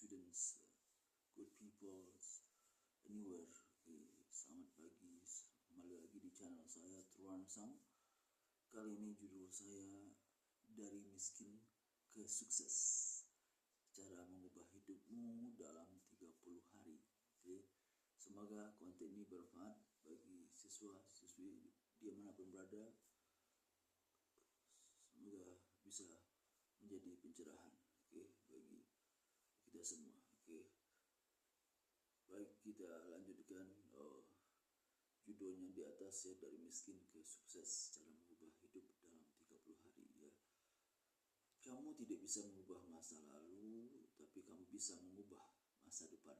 students, good people, anywhere. Selamat pagi, kembali lagi di channel saya Truan Sam. Kali ini judul saya Dari Miskin ke Sukses, cara mengubah hidupmu dalam 30 hari. Semoga konten ini bermanfaat bagi siswa-siswi dimanapun berada. Semoga bisa menjadi pencerahan bagi kita semua. Baik, kita lanjutkan judulnya di atas ya, dari miskin ke sukses, cara mengubah hidup dalam 30 hari ya. Kamu tidak bisa mengubah masa lalu, tapi kamu bisa mengubah masa depan.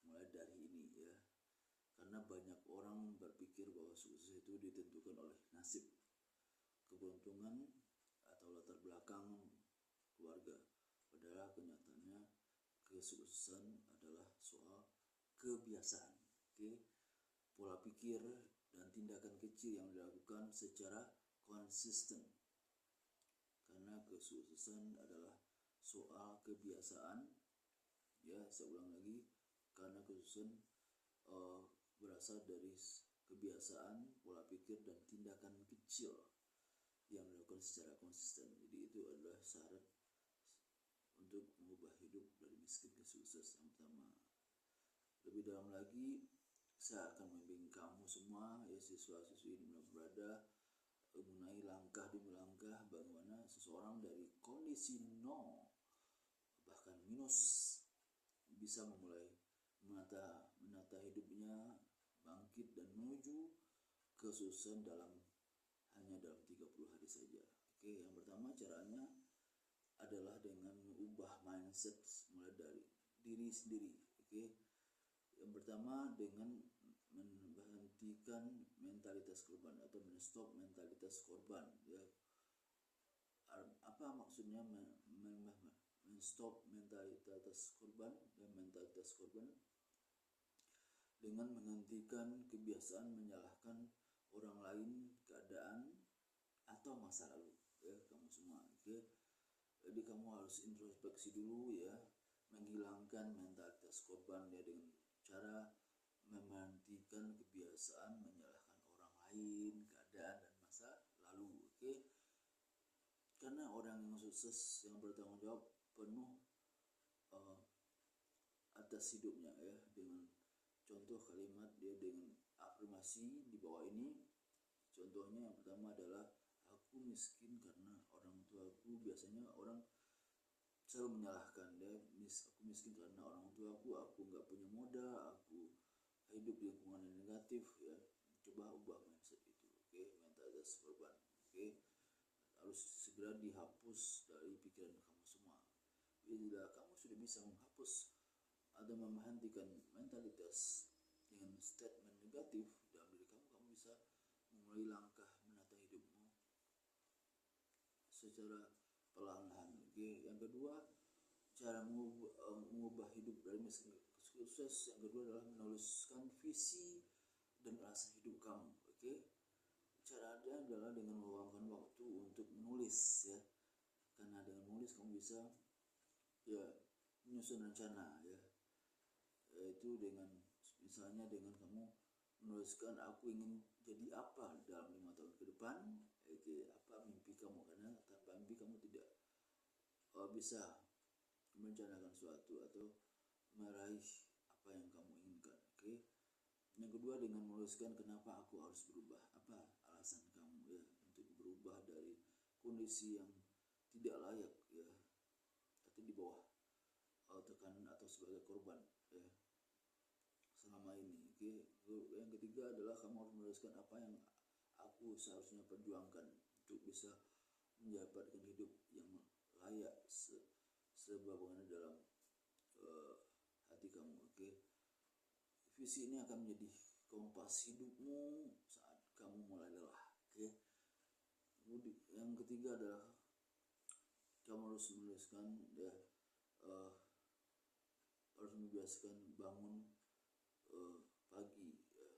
Mulai dari ini ya. Karena banyak orang berpikir bahwa sukses itu ditentukan oleh nasib, keberuntungan, atau latar belakang keluarga. Padahal kenyataannya kesuksesan adalah soal kebiasaan, pola pikir dan tindakan kecil yang dilakukan secara konsisten. Karena kesuksesan adalah soal kebiasaan, ya saya ulang lagi, karena kesuksesan berasal dari kebiasaan, pola pikir dan tindakan kecil yang dilakukan secara konsisten. Jadi itu adalah syarat untuk mengubah hidup dari miskin ke sukses. Yang pertama, lebih dalam lagi saya akan membimbing kamu semua ya, siswa-siswi ini berada mengenai langkah demi langkah bagaimana seseorang dari kondisi nol bahkan minus bisa memulai menata hidupnya, bangkit dan menuju kesuksesan hanya dalam 30 hari saja. Yang pertama caranya adalah dengan mengubah mindset mulai dari diri sendiri. Yang pertama dengan menghentikan mentalitas korban atau menstop mentalitas korban ya. Apa maksudnya menstop mentalitas korban dan mentalitas korban? Dengan menghentikan kebiasaan menyalahkan orang lain, keadaan atau masa lalu ya, kamu semua. Jadi kamu harus introspeksi dulu ya, menghilangkan mentalitas korban ya, dengan cara menghentikan kebiasaan menyalahkan orang lain, keadaan dan masa lalu. Karena orang yang sukses, yang bertanggung jawab penuh atas hidupnya ya, dengan contoh kalimat dia dengan afirmasi di bawah ini. Contohnya yang pertama adalah aku miskin karena orang tuaku. Biasanya orang selalu menyalahkan dia, aku miskin karena orang tuaku, aku nggak punya modal, aku hidup di lingkungan yang negatif ya. Coba ubah mindset itu, mentalitas korban, harus segera dihapus dari pikiran kamu semua. Bila kamu sudah bisa menghapus atau menghentikan mentalitas dengan statement negatif dalam diri kamu, kamu bisa memulai langkah menata hidupmu secara perlahan-lahan. Yang kedua, cara mengubah hidup dari miskin ke sukses, yang kedua adalah menuliskan visi dan rasa hidup kamu. Caranya adalah dengan meluangkan waktu untuk menulis ya. Karena dengan menulis kamu bisa ya menyusun rencana ya. Yaitu dengan misalnya dengan kamu menuliskan aku ingin jadi apa dalam 5 tahun ke depan, apa mimpi kamu, karena tanpa mimpi kamu tidak bisa merencanakan sesuatu atau meraih apa yang kamu inginkan. Yang kedua dengan menuliskan kenapa aku harus berubah, apa alasan kamu ya untuk berubah dari kondisi yang tidak layak ya, atau di bawah tekanan atau sebagai korban ya selama ini. Yang ketiga adalah kamu harus menuliskan apa yang aku seharusnya perjuangkan untuk bisa mendapatkan hidup yang layak sebagaimana dalam hati kamu. Visi ini akan menjadi kompas hidupmu saat kamu mulai lelah. Yang ketiga adalah kamu harus menuliskan ya, harus membiasakan bangun pagi ya.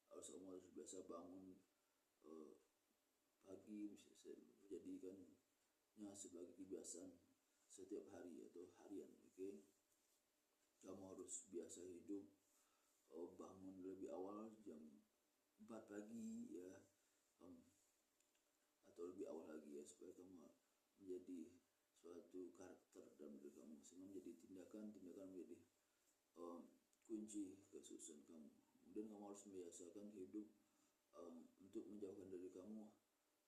Kamu harus biasa bangun pagi, menjadikannya sebagai kebiasaan setiap hari atau harian. Kamu harus biasa hidup, bangun lebih awal jam 4 pagi ya, atau lebih awal lagi ya, supaya kamu menjadi suatu karakter dalam diri kamu, sehingga menjadi tindakan menjadi kunci kesuksesan kamu. Kemudian kamu harus membiasakan hidup untuk menjauhkan diri kamu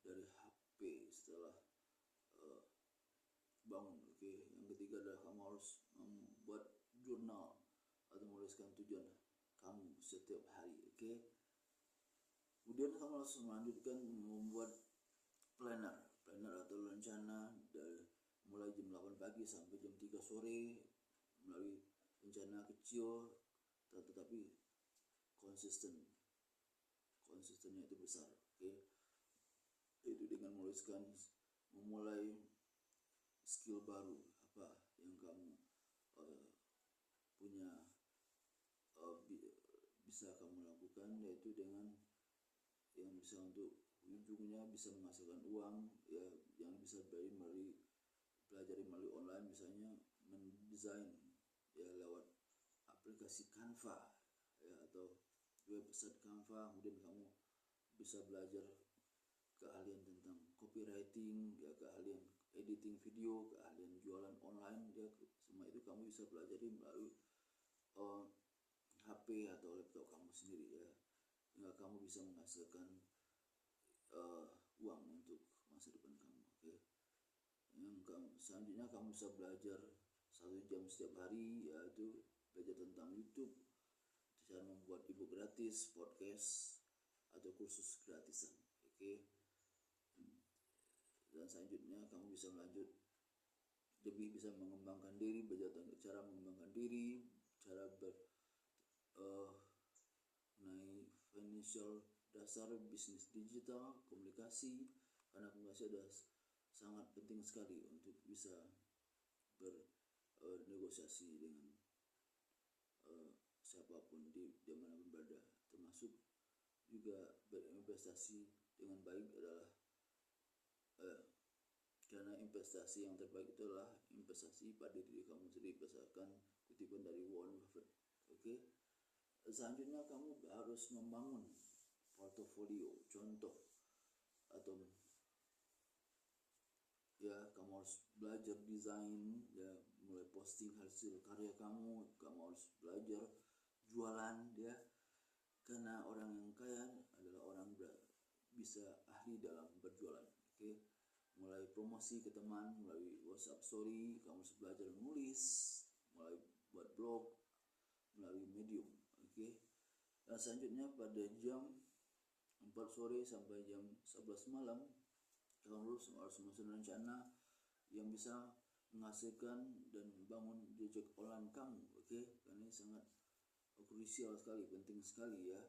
dari HP setelah bangun. Yang ketiga adalah kamu harus membuat jurnal atau menuliskan tujuan kamu setiap hari. Kemudian kamu harus melanjutkan membuat planner atau rencana dari mulai jam 8 pagi sampai jam 3 sore melalui rencana kecil tetapi konsistennya itu besar. Itu dengan menuliskan memulai skill baru apa yang kamu punya bisa kamu lakukan, yaitu dengan yang bisa untuk ujungnya bisa menghasilkan uang ya, yang bisa pelajari melalui online, misalnya mendesain ya lewat aplikasi Canva ya, atau website Canva. Kemudian kamu bisa belajar keahlian tentang copywriting ya, keahlian editing video, keahlian jualan online ya, semua itu kamu bisa pelajari melalui HP atau laptop kamu sendiri ya, hingga kamu bisa menghasilkan uang untuk masa depan kamu. Selanjutnya kamu bisa belajar 1 jam setiap hari, yaitu belajar tentang YouTube, cara membuat ebook gratis, podcast, atau kursus gratisan. Dan selanjutnya kamu bisa lebih bisa mengembangkan diri, belajar tentang cara mengembangkan diri, cara mengenai financial dasar bisnis digital, komunikasi, karena komunikasi adalah sangat penting sekali untuk bisa bernegosiasi dengan siapapun di mana pun berada, termasuk juga berinvestasi dengan baik adalah karena investasi yang terbaik itu adalah investasi pada diri kamu sendiri, berdasarkan kutipan dari Warren Buffett. Selanjutnya kamu harus membangun portofolio, contoh, atau ya kamu harus belajar desain ya, mulai posting hasil karya kamu harus belajar jualan ya, karena orang yang kaya adalah orang bisa ahli dalam berjualan. Mulai promosi ke teman melalui WhatsApp story, kamu harus belajar menulis, mulai buat blog melalui Medium. Dan selanjutnya pada jam 4 sore sampai jam 11 malam kamu harus menyusun rencana yang bisa menghasilkan dan membangun jejak online kamu. Karena ini sangat krusial sekali, penting sekali ya,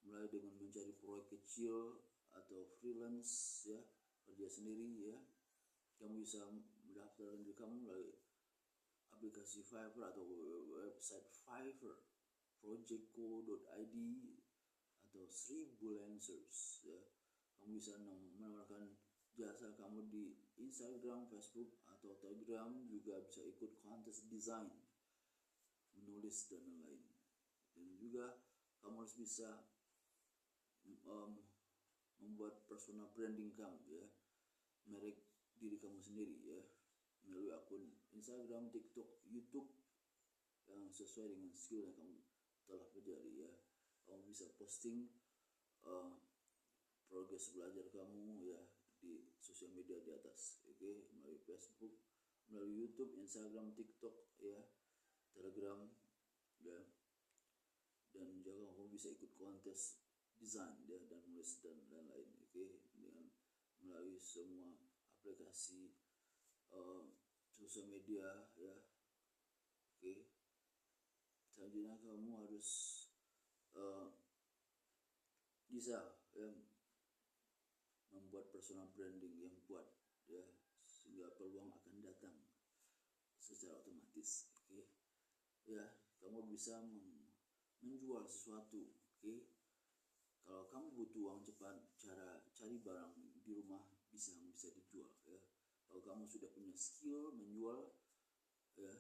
mulai dengan mencari proyek kecil atau freelance ya, kerja sendiri ya. Kamu bisa mendaftarkan diri kamu melalui aplikasi Fiverr atau website Fiverr, projectco.id atau 1000 Lancers ya. Kamu bisa menawarkan jasa kamu di Instagram, Facebook, atau Telegram, juga bisa ikut kontes desain, menulis, dan lain-lain. Dan juga kamu harus bisa membuat personal branding kamu ya, merek diri kamu sendiri ya, melalui akun Instagram, TikTok, YouTube yang sesuai dengan skill yang kamu telah pelajari ya. Kamu bisa posting progres belajar kamu ya di sosial media di atas, melalui Facebook, melalui YouTube, Instagram, TikTok ya, Telegram ya. Dan juga kamu bisa ikut kontes desain ya, dan menulis dan lain-lain dengan melalui semua aplikasi sosial media ya. Selanjutnya kamu harus bisa ya, membuat personal branding yang kuat ya, sehingga peluang akan datang secara otomatis. Ya, kamu bisa menjual sesuatu. Kalau kamu butuh uang cepat, cara cari barang di rumah bisa dijual ya. kamu sudah punya skill menjual ya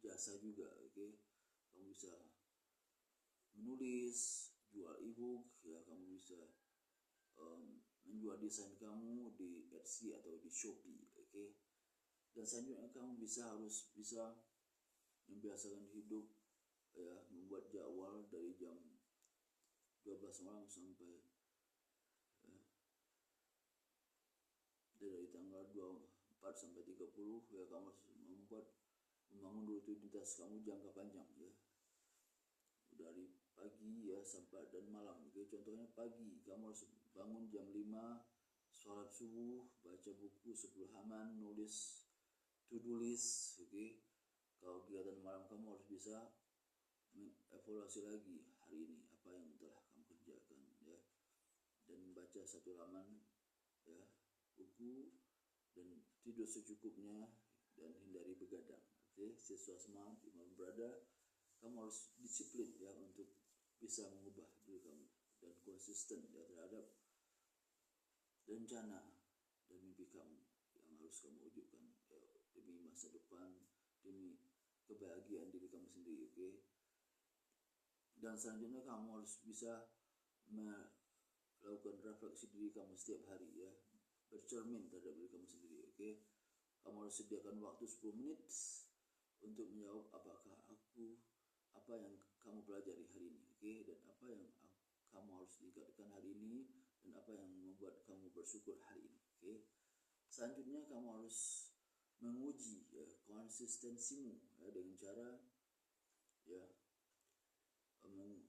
jasa juga, oke. Kamu bisa menulis, jual ebook ya, kamu bisa menjual desain kamu di Etsy atau di Shopee, oke. Dan selanjutnya kamu harus bisa membiasakan hidup ya, membuat jadwal dari jam 12 malam sampai dari tanggal 24 sampai 30 ya, kamu harus membangun rutinitas kamu jangka panjang ya, dari pagi ya sampai dan malam. Oke, contohnya pagi kamu harus bangun jam 5, sholat subuh, baca buku 10 halaman, nulis to-do list, oke. Kalau kegiatan malam kamu harus bisa mengevaluasi lagi hari ini apa yang telah kamu kerjakan ya, dan baca 1 halaman ya buku, dan tidur secukupnya dan hindari begadang. Oke, siswa smart, Imam Brother, kamu harus disiplin ya untuk bisa mengubah diri kamu dan konsisten ya terhadap rencana dan mimpi kamu yang harus kamu wujudkan ya, demi masa depan, demi kebahagiaan diri kamu sendiri, oke. Dan selanjutnya kamu harus bisa melakukan refleksi diri kamu setiap hari ya, bercermin terhadap diri kamu sendiri, oke. Kamu harus sediakan waktu 10 menit untuk menjawab apa yang kamu pelajari hari ini, oke, dan apa yang kamu harus tingkatkan hari ini, dan apa yang membuat kamu bersyukur hari ini, oke. Selanjutnya kamu harus menguji ya konsistensimu ya, dengan cara ya kamu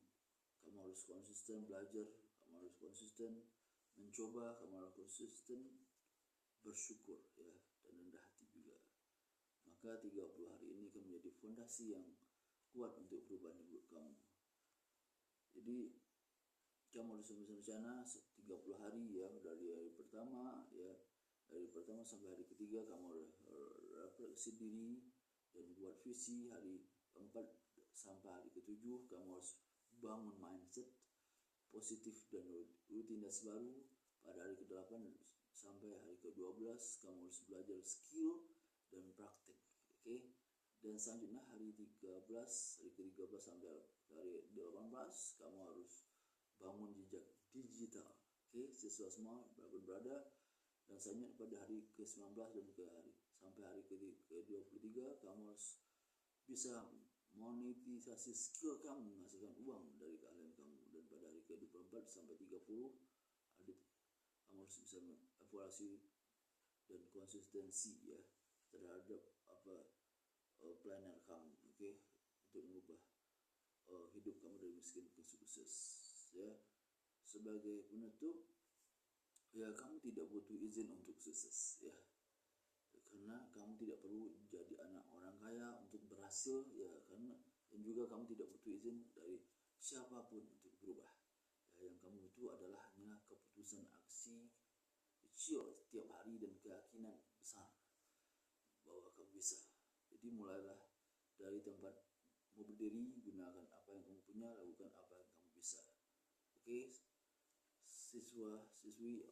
harus konsisten belajar, kamu harus konsisten mencoba, kamu harus konsisten bersyukur ya, dan rendah hati juga. Maka 30 hari ini akan menjadi fondasi yang kuat untuk perubahan hidup kamu. Jadi kamu harus berencana 30 hari ya, dari hari pertama ya, dari pertama sampai hari ketiga kamu refleksi diri dan buat visi. Hari keempat sampai hari ketujuh kamu harus bangun mindset positif dan rutinitas baru. Pada hari ke-8 sampai hari ke-12 kamu harus belajar skill dan praktik, oke. Dan selanjutnya hari ke-13 sampai hari 18 kamu harus bangun jejak digital, oke, siswa semua berada. Dan selanjutnya pada hari ke-19 dan sampai hari ke-23 kamu harus bisa monetisasi skill kamu, menghasilkan uang dari keahlian kamu. Dan pada hari ke-24 sampai 30 kamu harus bisa mengevaluasi dan konsistensi ya terhadap planner kamu, oke, untuk mengubah hidup kamu dari miskin ke sukses ya. Sebagai penutup ya, kamu tidak butuh izin untuk sukses ya, karena kamu tidak perlu jadi anak orang kaya untuk berhasil ya, karena dan juga kamu tidak butuh izin dari siapapun untuk berubah ya. Yang kamu butuh adalah hanya keputusan aksi kecil setiap hari dan keyakinan besar bahwa kamu bisa. Jadi mulailah dari tempatmu berdiri, gunakan apa yang kamu punya, lakukan apa yang kamu bisa, oke. Siswi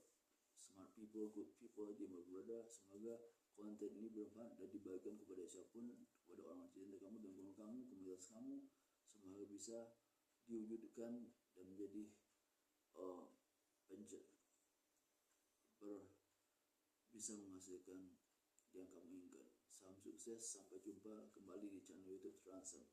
smart people, good people di Brother, semoga konten ini bermanfaat dan dibagikan kepada siapapun, kepada orang cinta kamu dan guru kamu, komunitas kamu, semoga bisa diwujudkan dan menjadi bisa menghasilkan yang kamu inginkan. Salam sukses, sampai jumpa kembali di channel YouTube Transfer.